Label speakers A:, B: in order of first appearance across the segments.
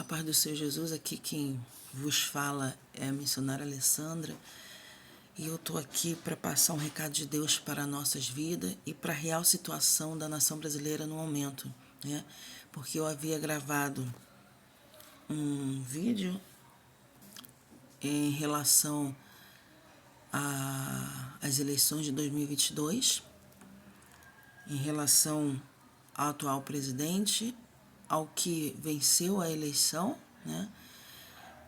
A: paz do Senhor Jesus, aqui quem vos fala é a missionária Alessandra e eu estou aqui para passar um recado de Deus para nossas vidas e para a real situação da nação brasileira no momento, né? Porque eu havia gravado um vídeo em relação às eleições de 2022, em relação ao atual presidente, ao que venceu a eleição, né?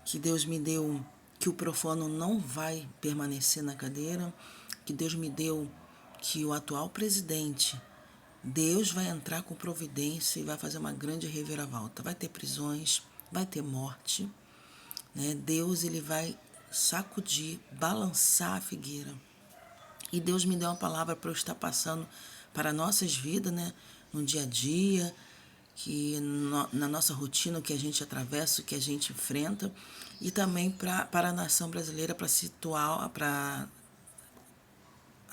A: Que Deus me deu que o profano não vai permanecer na cadeira, que Deus me deu que o atual presidente, Deus vai entrar com providência e vai fazer uma grande reviravolta. Vai ter prisões, vai ter morte, né? Deus ele vai sacudir, balançar a figueira. E Deus me deu uma palavra para eu estar passando para nossas vidas, né? No dia a dia, na nossa rotina, o que a gente atravessa, o que a gente enfrenta, e também para a nação brasileira, para a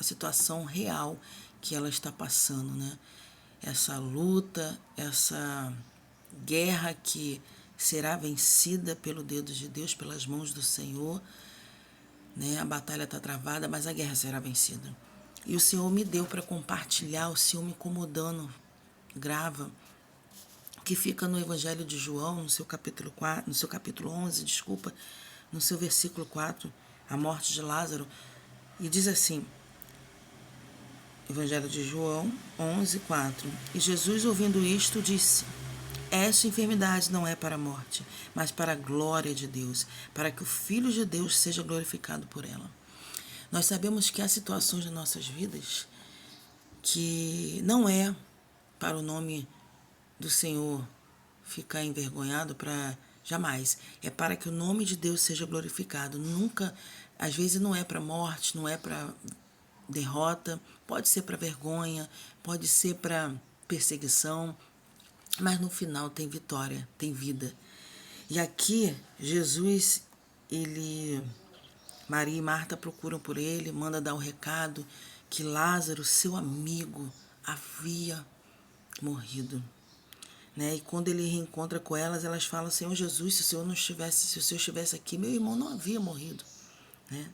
A: situação real que ela está passando, né? Essa luta, essa guerra que será vencida pelo dedo de Deus, pelas mãos do Senhor, né? A batalha está travada, mas a guerra será vencida. E o Senhor me deu para compartilhar, o Senhor me incomodando, grava, que fica no Evangelho de João, no seu capítulo 4, no seu capítulo 11, no seu versículo 4, a morte de Lázaro, e diz assim, Evangelho de João 11, 4, e Jesus, ouvindo isto, disse, esta enfermidade não é para a morte, mas para a glória de Deus, para que o Filho de Deus seja glorificado por ela. Nós sabemos que há situações nas nossas vidas que não é para o nome do Senhor ficar envergonhado, para jamais. É para que o nome de Deus seja glorificado. Nunca, às vezes não é para morte, não é para derrota, pode ser para vergonha, pode ser para perseguição, mas no final tem vitória, tem vida. E aqui Jesus, Maria e Marta procuram por ele, manda dar o recado que Lázaro, seu amigo, havia morrido. Né? E quando ele reencontra com elas falam, Senhor Jesus, se o Senhor estivesse aqui, meu irmão não havia morrido. Né?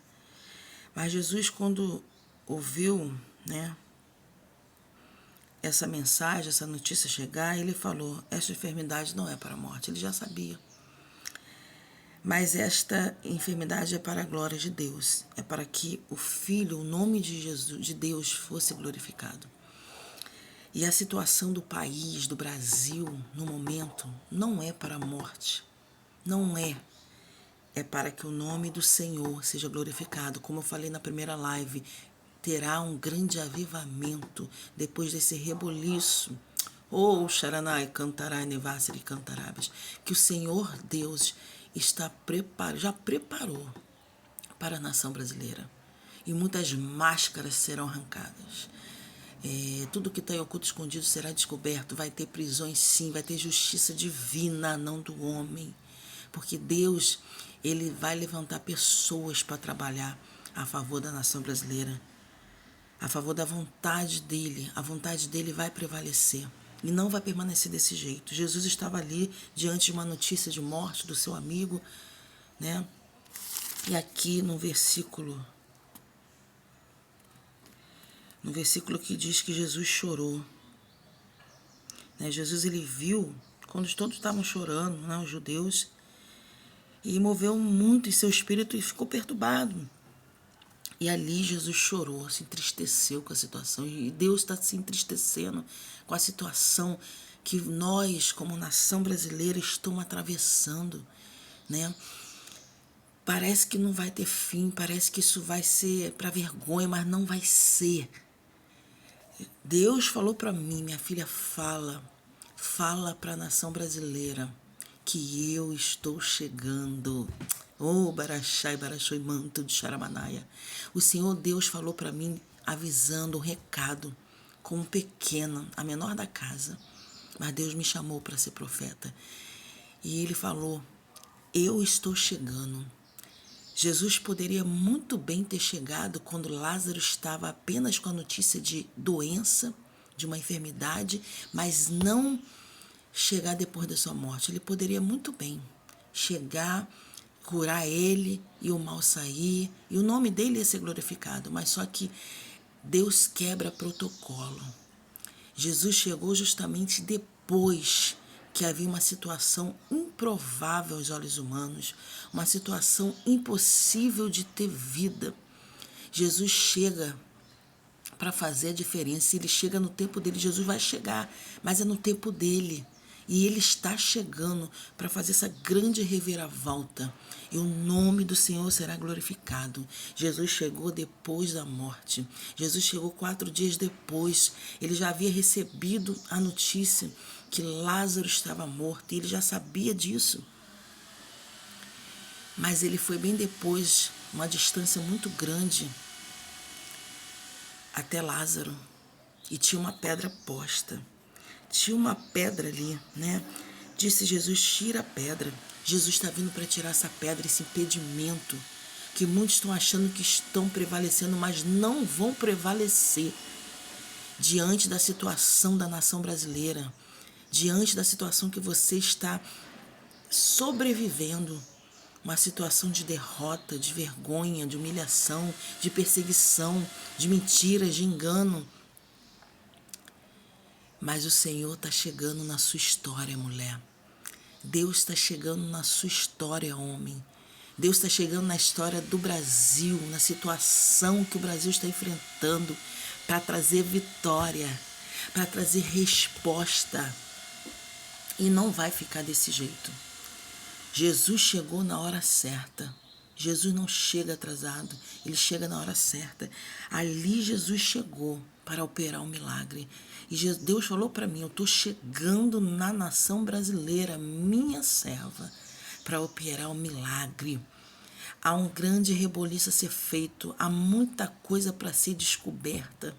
A: Mas Jesus, quando ouviu, né, essa mensagem, essa notícia chegar, ele falou, esta enfermidade não é para a morte, ele já sabia. Mas esta enfermidade é para a glória de Deus, é para que o Filho, o nome de Jesus, de Deus, fosse glorificado. E a situação do país, do Brasil, no momento, não é para a morte. Não é. É para que o nome do Senhor seja glorificado. Como eu falei na primeira live, terá um grande avivamento depois desse rebuliço. Oh, Xaranai, cantarai, nevásseri, cantarabes. Que o Senhor Deus já preparou para a nação brasileira. E muitas máscaras serão arrancadas. Tudo que está em oculto escondido será descoberto, vai ter prisões sim, vai ter justiça divina, não do homem, porque Deus, ele vai levantar pessoas para trabalhar a favor da nação brasileira, a favor da vontade dele, a vontade dele vai prevalecer e não vai permanecer desse jeito. Jesus estava ali diante de uma notícia de morte do seu amigo, né? E aqui no versículo que diz que Jesus chorou. Né? Jesus ele viu, quando todos estavam chorando, né, os judeus, e moveu muito em seu espírito e ficou perturbado. E ali Jesus chorou, se entristeceu com a situação. E Deus está se entristecendo com a situação que nós, como nação brasileira, estamos atravessando. Né? Parece que não vai ter fim, parece que isso vai ser para vergonha, mas não vai ser. Deus falou para mim, minha filha, fala para a nação brasileira que eu estou chegando. Oh, Baraxai, Baraxoi, manto de Xaramanaia. O Senhor Deus falou para mim, avisando um recado, como pequena, a menor da casa. Mas Deus me chamou para ser profeta. E ele falou, eu estou chegando. Jesus poderia muito bem ter chegado quando Lázaro estava apenas com a notícia de doença, de uma enfermidade, mas não chegar depois da sua morte. Ele poderia muito bem chegar, curar ele e o mal sair, e o nome dele ia ser glorificado, mas só que Deus quebra protocolo. Jesus chegou justamente depois que havia uma situação improvável aos olhos humanos, uma situação impossível de ter vida. Jesus chega para fazer a diferença. Se ele chega no tempo dele, Jesus vai chegar, mas é no tempo dele. E ele está chegando para fazer essa grande reviravolta. E o nome do Senhor será glorificado. Jesus chegou depois da morte. Jesus chegou 4 dias depois. Ele já havia recebido a notícia que Lázaro estava morto. E ele já sabia disso. Mas ele foi bem depois, uma distância muito grande, até Lázaro. E tinha uma pedra posta. Tinha uma pedra ali, né? Disse Jesus, tira a pedra. Jesus está vindo para tirar essa pedra, esse impedimento que muitos estão achando que estão prevalecendo, mas não vão prevalecer diante da situação da nação brasileira, diante da situação que você está sobrevivendo, uma situação de derrota, de vergonha, de humilhação, de perseguição, de mentiras, de engano. Mas o Senhor está chegando na sua história, mulher. Deus está chegando na sua história, homem. Deus está chegando na história do Brasil, na situação que o Brasil está enfrentando, para trazer vitória, para trazer resposta. E não vai ficar desse jeito. Jesus chegou na hora certa. Jesus não chega atrasado, ele chega na hora certa. Ali Jesus chegou para operar um milagre. E Deus falou para mim, eu estou chegando na nação brasileira, minha serva, para operar um milagre. Há um grande reboliço a ser feito, há muita coisa para ser descoberta.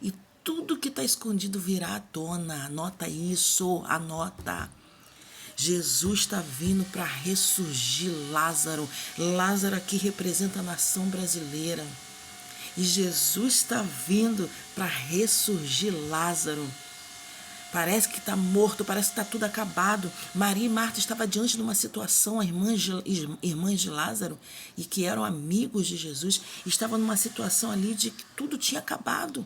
A: E tudo que está escondido virá à tona. Anota isso, anota. Jesus está vindo para ressurgir Lázaro. Lázaro aqui representa a nação brasileira. E Jesus está vindo para ressurgir Lázaro. Parece que está morto, parece que está tudo acabado. Maria e Marta estavam diante de uma situação, as irmãs de Lázaro, e que eram amigos de Jesus, estavam numa situação ali de que tudo tinha acabado,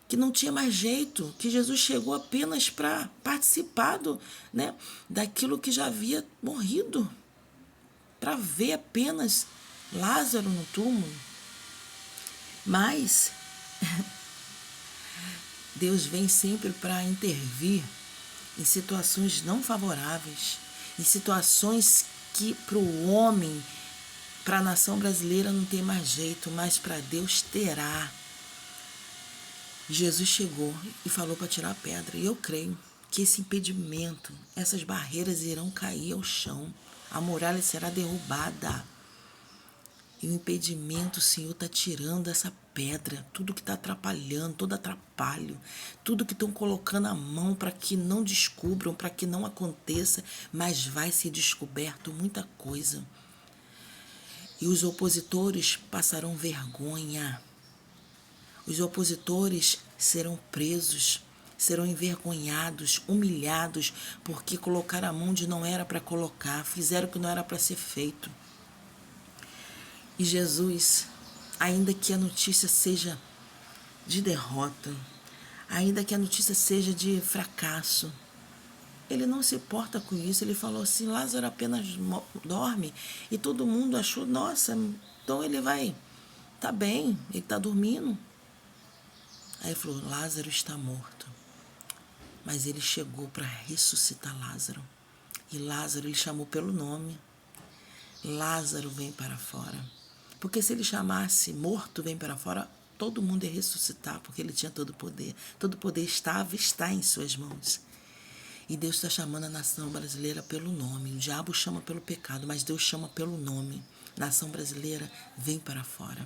A: que não tinha mais jeito, que Jesus chegou apenas para participar daquilo que já havia morrido, para ver apenas Lázaro no túmulo. Mas Deus vem sempre para intervir em situações não favoráveis, em situações que para o homem, para a nação brasileira não tem mais jeito, mas para Deus terá. Jesus chegou e falou para tirar a pedra. E eu creio que esse impedimento, essas barreiras irão cair ao chão. A muralha será derrubada. E o impedimento, o Senhor está tirando essa pedra, tudo que está atrapalhando, todo atrapalho, tudo que estão colocando a mão para que não descubram, para que não aconteça, mas vai ser descoberto muita coisa. E os opositores passarão vergonha. Os opositores serão presos, serão envergonhados, humilhados, porque colocaram a mão onde não era para colocar, fizeram o que não era para ser feito. E Jesus, ainda que a notícia seja de derrota, ainda que a notícia seja de fracasso, ele não se importa com isso. Ele falou assim, Lázaro apenas dorme. E todo mundo achou, nossa, então ele vai, tá bem, ele está dormindo. Aí ele falou, Lázaro está morto. Mas ele chegou para ressuscitar Lázaro. E Lázaro ele chamou pelo nome. Lázaro, vem para fora. Porque se ele chamasse morto, vem para fora, todo mundo ia ressuscitar, porque ele tinha todo o poder. Todo o poder está em suas mãos. E Deus está chamando a nação brasileira pelo nome. O diabo chama pelo pecado, mas Deus chama pelo nome. Nação brasileira, vem para fora.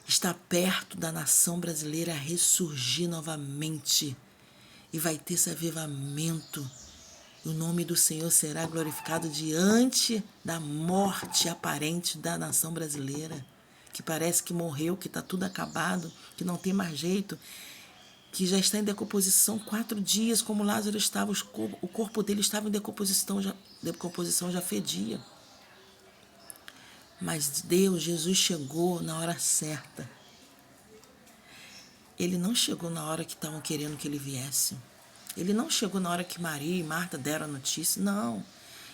A: Está perto da nação brasileira ressurgir novamente. E vai ter esse avivamento. O nome do Senhor será glorificado diante da morte aparente da nação brasileira, que parece que morreu, que está tudo acabado, que não tem mais jeito. que já está em decomposição 4 dias, como Lázaro estava, o corpo dele estava em decomposição já fedia. Mas Deus, Jesus chegou na hora certa. Ele não chegou na hora que estavam querendo que ele viesse. Ele não chegou na hora que Maria e Marta deram a notícia, não.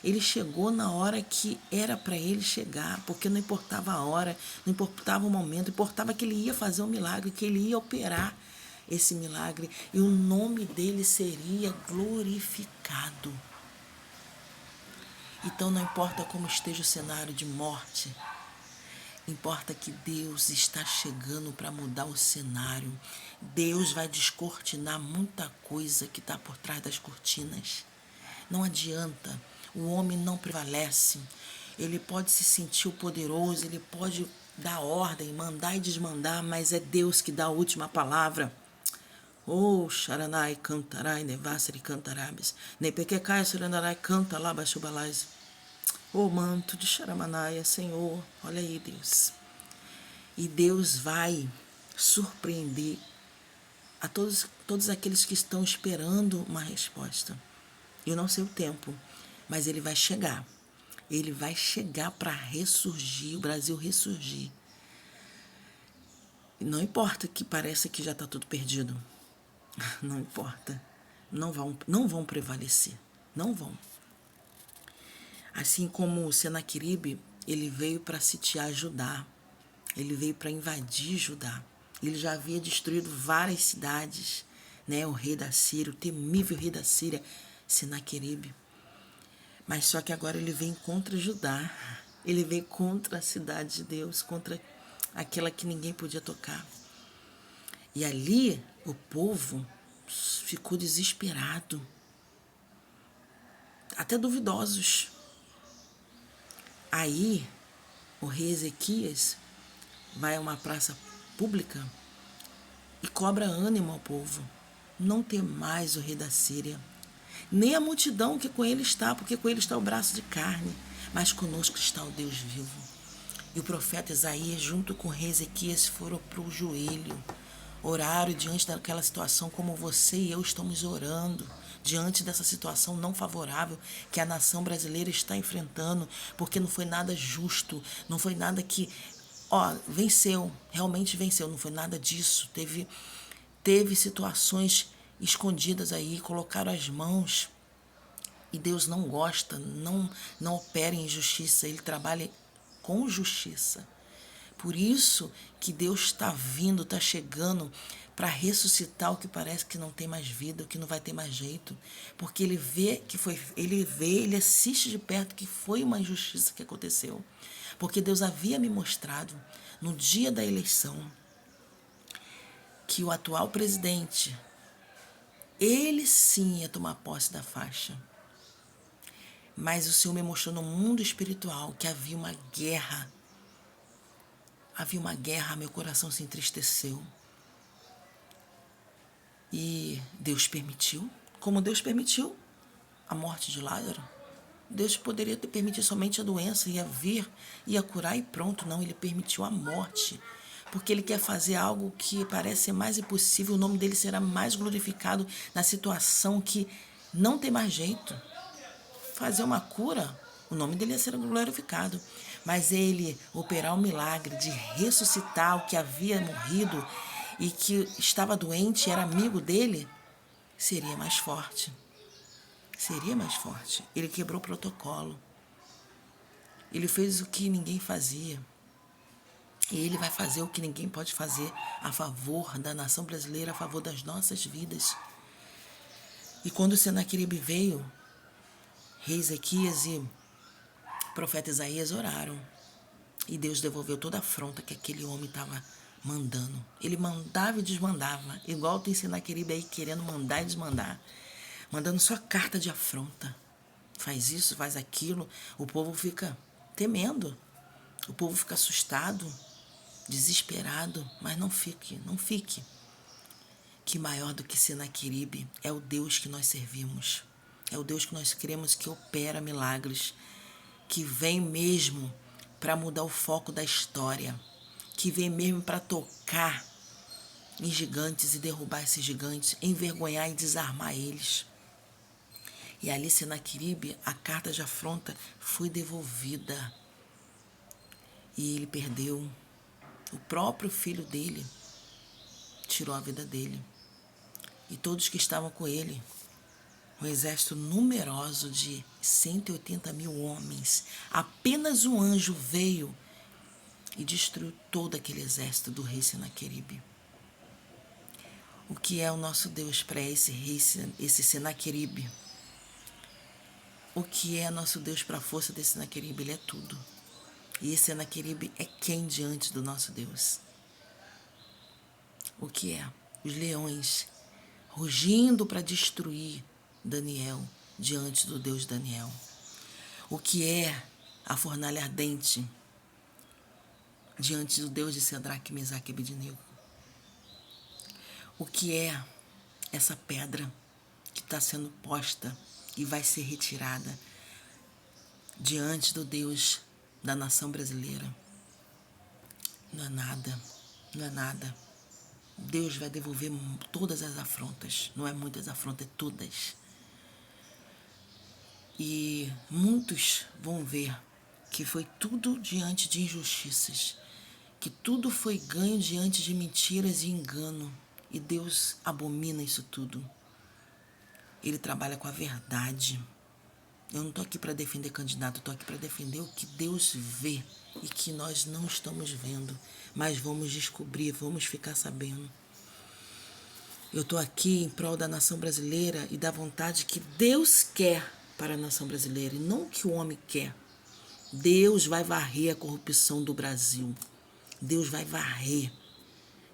A: Ele chegou na hora que era para ele chegar, porque não importava a hora, não importava o momento, importava que ele ia fazer um milagre, que ele ia operar esse milagre e o nome dele seria glorificado. Então não importa como esteja o cenário de morte, importa que Deus está chegando para mudar o cenário. Deus vai descortinar muita coisa que está por trás das cortinas. Não adianta, o homem não prevalece. Ele pode se sentir o poderoso, ele pode dar ordem, mandar e desmandar, mas é Deus que dá a última palavra. Oh, Sharanai cantarai, nevassari cantarabes, nepequecai, Sharanai canta lá, baixubalais. Oh, manto de Sharamanaia, Senhor, olha aí, Deus. E Deus vai surpreender a todos aqueles que estão esperando uma resposta. Eu não sei o tempo, mas ele vai chegar. Ele vai chegar para ressurgir, o Brasil ressurgir. Não importa que pareça que já está tudo perdido. Não importa. Não vão prevalecer. Não vão. Assim como Senaqueribe, ele veio para sitiar Judá. Ele veio para invadir Judá. Ele já havia destruído várias cidades, né? O rei da Síria, o temível rei da Síria, Senaqueribe. Mas só que agora ele vem contra Judá. Ele vem contra a cidade de Deus, contra aquela que ninguém podia tocar. E ali o povo ficou desesperado, até duvidosos. Aí o rei Ezequias vai a uma praça pública e cobra ânimo ao povo. Não tem mais o rei da Síria, nem a multidão que com ele está, porque com ele está o braço de carne, mas conosco está o Deus vivo. E o profeta Isaías, junto com o rei Ezequias, foram para o joelho, oraram diante daquela situação como você e eu estamos orando, diante dessa situação não favorável que a nação brasileira está enfrentando, porque não foi nada justo, não foi nada que, venceu, realmente venceu, não foi nada disso, teve situações escondidas aí, colocaram as mãos, e Deus não gosta, não opera em injustiça, ele trabalha com justiça. Por isso que Deus está vindo, está chegando para ressuscitar o que parece que não tem mais vida, o que não vai ter mais jeito, porque ele vê ele assiste de perto que foi uma injustiça que aconteceu, porque Deus havia me mostrado no dia da eleição que o atual presidente, ele sim ia tomar posse da faixa. Mas o Senhor me mostrou no mundo espiritual que havia uma guerra. Havia uma guerra, meu coração se entristeceu. E Deus permitiu, como Deus permitiu a morte de Lázaro. Deus poderia ter permitido somente a doença, ia curar e pronto. Não, ele permitiu a morte, porque ele quer fazer algo que parece ser mais impossível. O nome dele será mais glorificado na situação que não tem mais jeito. Fazer uma cura, o nome dele ia ser glorificado. Mas ele operar o milagre de ressuscitar o que havia morrido e que estava doente, era amigo dele, seria mais forte. Seria mais forte. Ele quebrou o protocolo. Ele fez o que ninguém fazia. E ele vai fazer o que ninguém pode fazer a favor da nação brasileira, a favor das nossas vidas. E quando o Senaqueribe veio, rei Ezequias e o profeta Isaías oraram. E Deus devolveu toda a afronta que aquele homem estava mandando. Ele mandava e desmandava, igual tem Senaqueribe aí querendo mandar e desmandar, mandando só carta de afronta. Faz isso, faz aquilo. O povo fica temendo. O povo fica assustado, desesperado. Mas não fique. Que maior do que Senaqueribe é o Deus que nós servimos. É o Deus que nós cremos que opera milagres, que vem mesmo para mudar o foco da história, que vem mesmo para tocar em gigantes e derrubar esses gigantes, envergonhar e desarmar eles. E ali, Senaqueribe, a carta de afronta foi devolvida. E ele perdeu. O próprio filho dele tirou a vida dele. E todos que estavam com ele, um exército numeroso de 180 mil homens. Apenas um anjo veio e destruiu todo aquele exército do rei Senaqueribe. O que é o nosso Deus para esse rei, esse Senaqueribe? O que é nosso Deus para a força desse Senaqueribe? Ele é tudo. E esse Senaqueribe é quem diante do nosso Deus? O que é? Os leões rugindo para destruir Daniel diante do Deus Daniel. O que é a fornalha ardente diante do Deus de Sadraque, Mesaque e Abednego? O que é essa pedra que está sendo posta e vai ser retirada diante do Deus da nação brasileira? Não é nada, não é nada. Deus vai devolver todas as afrontas. Não é muitas afrontas, é todas. E muitos vão ver que foi tudo diante de injustiças, que tudo foi ganho diante de mentiras e engano. E Deus abomina isso tudo. Ele trabalha com a verdade. Eu não estou aqui para defender candidato, estou aqui para defender o que Deus vê e que nós não estamos vendo, mas vamos descobrir, vamos ficar sabendo. Eu estou aqui em prol da nação brasileira e da vontade que Deus quer para a nação brasileira e não o que o homem quer. Deus vai varrer a corrupção do Brasil. Deus vai varrer.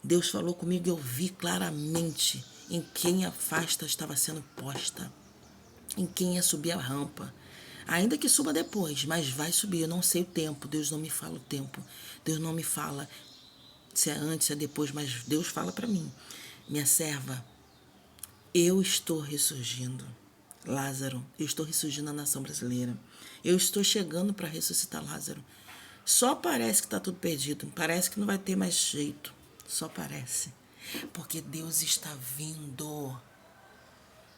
A: Deus falou comigo e eu vi claramente em quem a fasta estava sendo posta, em quem ia subir a rampa. Ainda que suba depois, mas vai subir. Eu não sei o tempo, Deus não me fala o tempo. Deus não me fala se é antes, se é depois, mas Deus fala para mim. Minha serva, eu estou ressurgindo. Lázaro, eu estou ressurgindo na nação brasileira. Eu estou chegando para ressuscitar Lázaro. Só parece que está tudo perdido. Parece que não vai ter mais jeito. Só parece. Porque Deus está vindo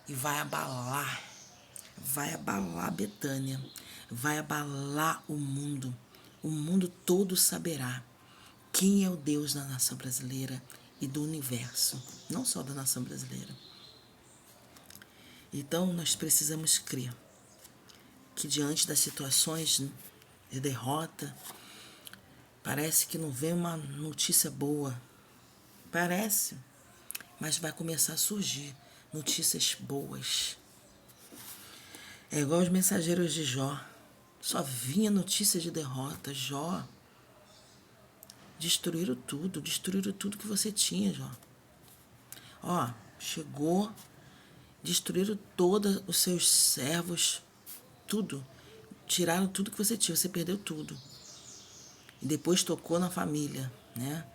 A: e vai abalar Betânia, vai abalar o mundo. O mundo todo saberá quem é o Deus da nação brasileira e do universo, não só da nação brasileira. Então nós precisamos crer que diante das situações de derrota, parece que não vem uma notícia boa. Parece, mas vai começar a surgir notícias boas. É igual os mensageiros de Jó. Só vinha notícia de derrota. Jó, destruíram tudo que você tinha, Jó. Ó, chegou, destruíram todos os seus servos, tudo. Tiraram tudo que você tinha, você perdeu tudo. E depois tocou na família, né?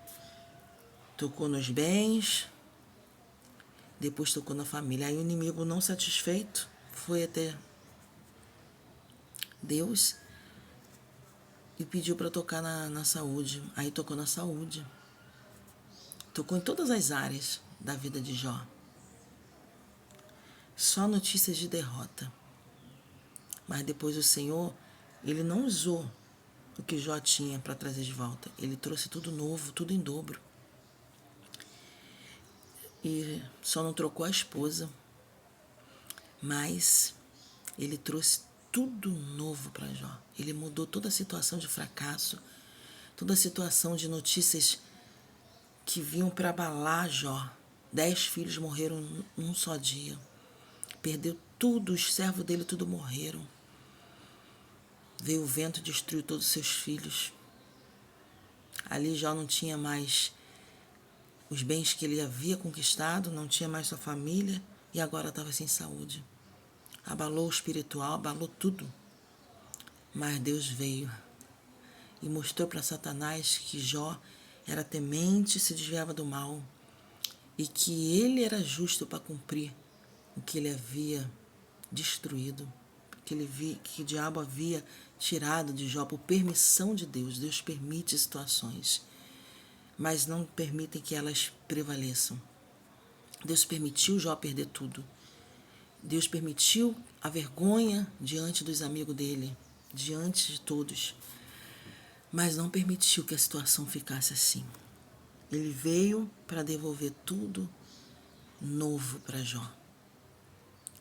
A: Tocou nos bens, depois tocou na família. Aí o inimigo, não satisfeito, foi até Deus e pediu para tocar na saúde. Aí tocou na saúde. Tocou em todas as áreas da vida de Jó. Só notícias de derrota. Mas depois o Senhor, ele não usou o que Jó tinha para trazer de volta. Ele trouxe tudo novo, tudo em dobro. E só não trocou a esposa, mas ele trouxe tudo novo para Jó. Ele mudou toda a situação de fracasso, toda a situação de notícias que vinham para abalar Jó. 10 filhos morreram num só dia. Perdeu tudo, os servos dele tudo morreram. Veio o vento e destruiu todos os seus filhos. Ali Jó não tinha mais os bens que ele havia conquistado, não tinha mais sua família e agora estava sem saúde. Abalou o espiritual, abalou tudo. Mas Deus veio e mostrou para Satanás que Jó era temente, se desviava do mal e que ele era justo para cumprir o que ele havia destruído, que o diabo havia tirado de Jó por permissão de Deus. Deus permite situações mas não permitem que elas prevaleçam. Deus permitiu Jó perder tudo. Deus permitiu a vergonha diante dos amigos dele, diante de todos, mas não permitiu que a situação ficasse assim. Ele veio para devolver tudo novo para Jó.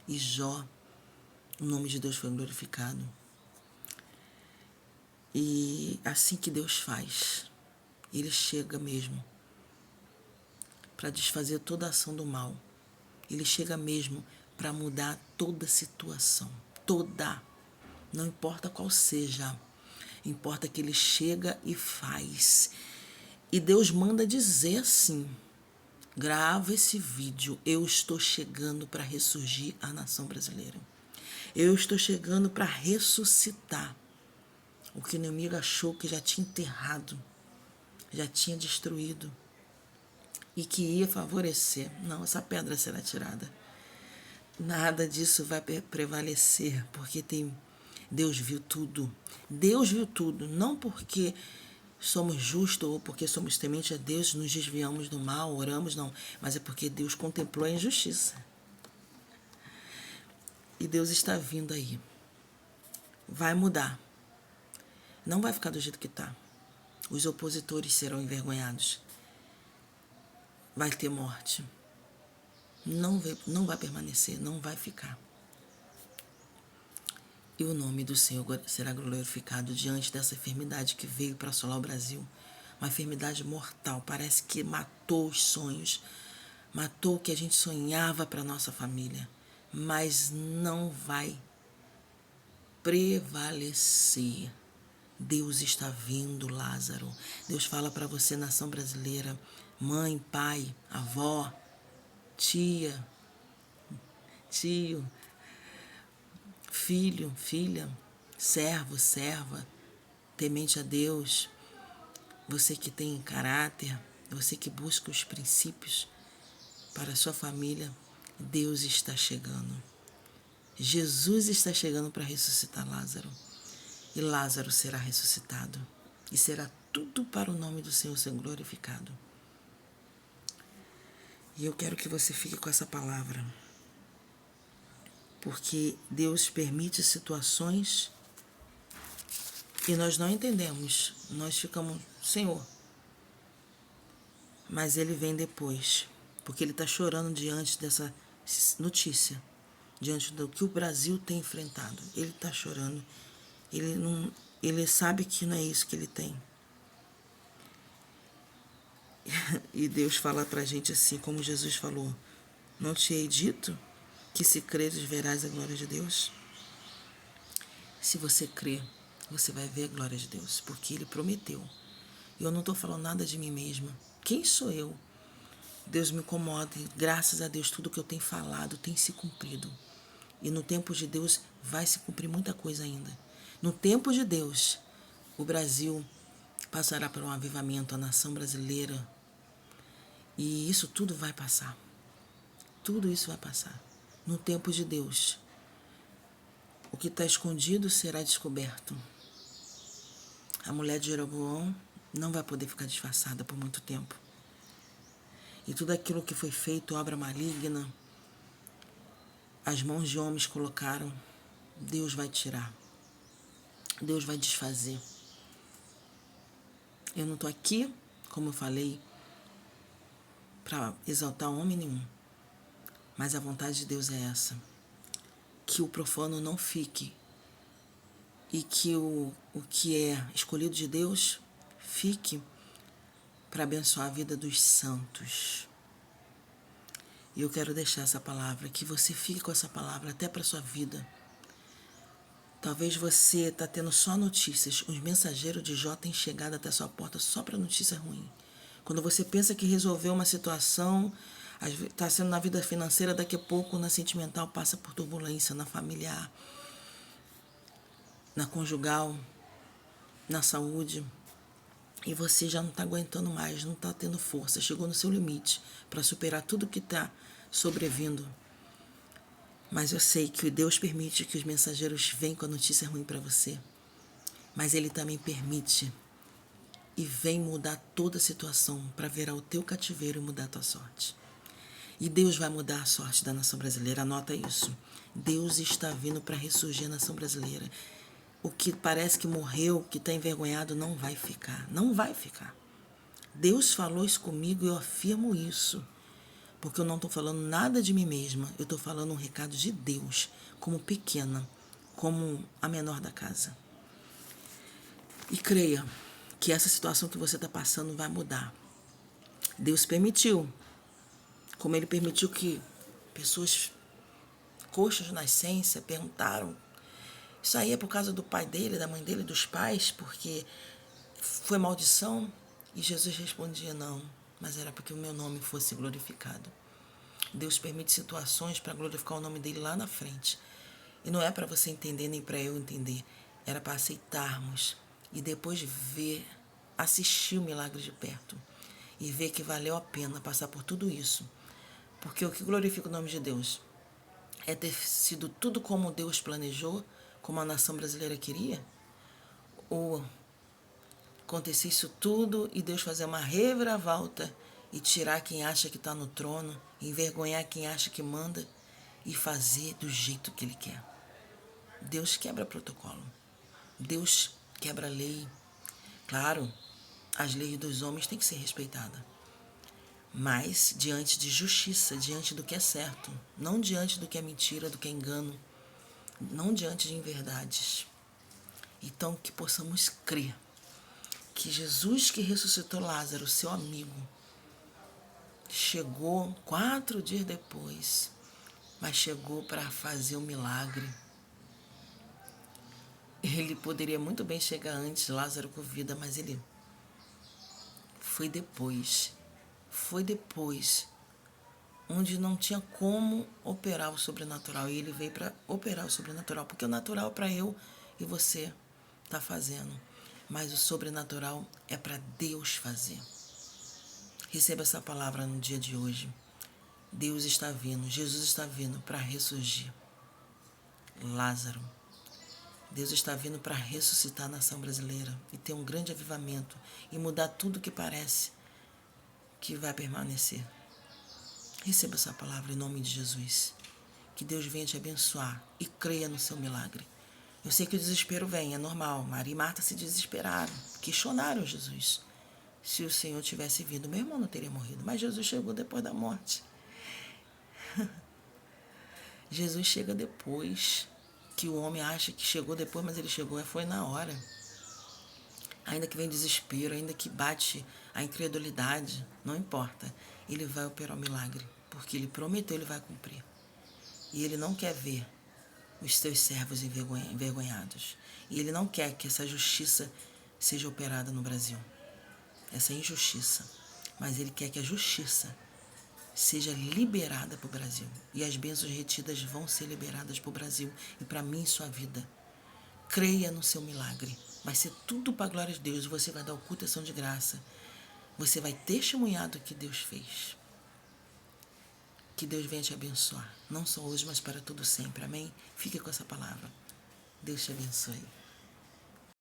A: E Jó, o nome de Deus foi glorificado. E assim que Deus faz, Ele chega mesmo para desfazer toda a ação do mal. Ele chega mesmo para mudar toda a situação. Toda. Não importa qual seja. Importa que Ele chega e faz. E Deus manda dizer assim: grava esse vídeo. Eu estou chegando para ressurgir a nação brasileira. Eu estou chegando para ressuscitar o que o inimigo achou que já tinha enterrado, já tinha destruído e que ia favorecer. Não, essa pedra será tirada. Nada disso vai prevalecer, porque Deus viu tudo. Deus viu tudo, não porque somos justos ou porque somos tementes a Deus, nos desviamos do mal, oramos, não. Mas é porque Deus contemplou a injustiça. E Deus está vindo aí. Vai mudar. Não vai ficar do jeito que está. Os opositores serão envergonhados. Vai ter morte. Não vai permanecer, não vai ficar. E o nome do Senhor será glorificado diante dessa enfermidade que veio para assolar o Brasil. Uma enfermidade mortal, parece que matou os sonhos, matou o que a gente sonhava para a nossa família, mas não vai prevalecer. Deus está vindo, Lázaro. Deus fala para você, nação brasileira, mãe, pai, avó, tia, tio, filho, filha, servo, serva, temente a Deus, você que tem caráter, você que busca os princípios para a sua família, Deus está chegando. Jesus está chegando para ressuscitar Lázaro. E Lázaro será ressuscitado. E será tudo para o nome do Senhor ser glorificado. E eu quero que você fique com essa palavra. Porque Deus permite situações e nós não entendemos. Nós ficamos, Senhor. Mas Ele vem depois. Porque Ele está chorando diante dessa notícia. Diante do que o Brasil tem enfrentado. Ele está chorando. Ele sabe que não é isso que Ele tem. E Deus fala pra gente assim, como Jesus falou: não te hei dito que se creres verás a glória de Deus? Se você crer, você vai ver a glória de Deus, porque Ele prometeu. E eu não estou falando nada de mim mesma. Quem sou eu? Deus me incomoda e graças a Deus tudo que eu tenho falado tem se cumprido. E no tempo de Deus vai se cumprir muita coisa ainda. No tempo de Deus, o Brasil passará por um avivamento, a nação brasileira. E isso tudo vai passar. Tudo isso vai passar. No tempo de Deus, o que está escondido será descoberto. A mulher de Jeroboão não vai poder ficar disfarçada por muito tempo. E tudo aquilo que foi feito, obra maligna, as mãos de homens colocaram, Deus vai tirar. Deus vai desfazer. Eu não estou aqui, como eu falei, para exaltar homem nenhum. Mas a vontade de Deus é essa. Que o profano não fique. E que o que é escolhido de Deus fique para abençoar a vida dos santos. E eu quero deixar essa palavra, que você fique com essa palavra até para a sua vida. Talvez você está tendo só notícias. Os mensageiros de Jó têm chegado até a sua porta só para notícia ruim. Quando você pensa que resolveu uma situação, está sendo na vida financeira, daqui a pouco na sentimental passa por turbulência, na familiar, na conjugal, na saúde. E você já não está aguentando mais, não está tendo força, chegou no seu limite para superar tudo que está sobrevindo. Mas eu sei que Deus permite que os mensageiros venham com a notícia ruim para você. Mas Ele também permite e vem mudar toda a situação para virar o teu cativeiro e mudar a tua sorte. E Deus vai mudar a sorte da nação brasileira, anota isso. Deus está vindo para ressurgir a nação brasileira. O que parece que morreu, que está envergonhado, não vai ficar. Não vai ficar. Deus falou isso comigo e eu afirmo isso. Porque eu não estou falando nada de mim mesma. Eu estou falando um recado de Deus, como pequena, como a menor da casa. E creia que essa situação que você está passando vai mudar. Deus permitiu. Como Ele permitiu que pessoas coxas de nascença perguntaram. Isso aí é por causa do pai dele, da mãe dele, dos pais, porque foi maldição. E Jesus respondia, não, mas era porque o meu nome fosse glorificado. Deus permite situações para glorificar o nome dele lá na frente. E não é para você entender, nem para eu entender. Era para aceitarmos e depois ver, assistir o milagre de perto. E ver que valeu a pena passar por tudo isso. Porque o que glorifica o nome de Deus é ter sido tudo como Deus planejou, como a nação brasileira queria? Ou acontecer isso tudo e Deus fazer uma reviravolta e tirar quem acha que está no trono, envergonhar quem acha que manda e fazer do jeito que Ele quer? Deus quebra protocolo. Deus quebra lei. Claro, as leis dos homens têm que ser respeitadas. Mas diante de justiça, diante do que é certo, não diante do que é mentira, do que é engano, não diante de inverdades. Então que possamos crer que Jesus que ressuscitou Lázaro, seu amigo, chegou 4 dias depois, mas chegou para fazer um milagre. Ele poderia muito bem chegar antes, Lázaro com vida, mas ele foi depois. Foi depois, onde não tinha como operar o sobrenatural. E ele veio para operar o sobrenatural, porque o natural para eu e você tá fazendo. Mas o sobrenatural é para Deus fazer. Receba essa palavra no dia de hoje. Deus está vindo, Jesus está vindo para ressurgir Lázaro. Deus está vindo para ressuscitar a nação brasileira e ter um grande avivamento e mudar tudo que parece que vai permanecer. Receba essa palavra em nome de Jesus. Que Deus venha te abençoar e creia no seu milagre. Eu sei que o desespero vem, é normal. Maria e Marta se desesperaram, questionaram Jesus. Se o Senhor tivesse vindo, meu irmão não teria morrido. Mas Jesus chegou depois da morte. Jesus chega depois. Que o homem acha que chegou depois, mas ele chegou, foi na hora. Ainda que vem desespero, ainda que bate a incredulidade, não importa. Ele vai operar o milagre, porque ele prometeu, ele vai cumprir. E ele não quer ver os seus servos envergonhados. E ele não quer que essa justiça seja operada no Brasil. Essa injustiça. Mas ele quer que a justiça seja liberada para o Brasil. E as bênçãos retidas vão ser liberadas para o Brasil e para mim e sua vida. Creia no seu milagre. Vai ser tudo para a glória de Deus. Você vai dar o culto e ação de graça. Você vai testemunhar do que Deus fez. Que Deus venha te abençoar. Não só hoje, mas para todo sempre. Amém? Fique com essa palavra. Deus te abençoe.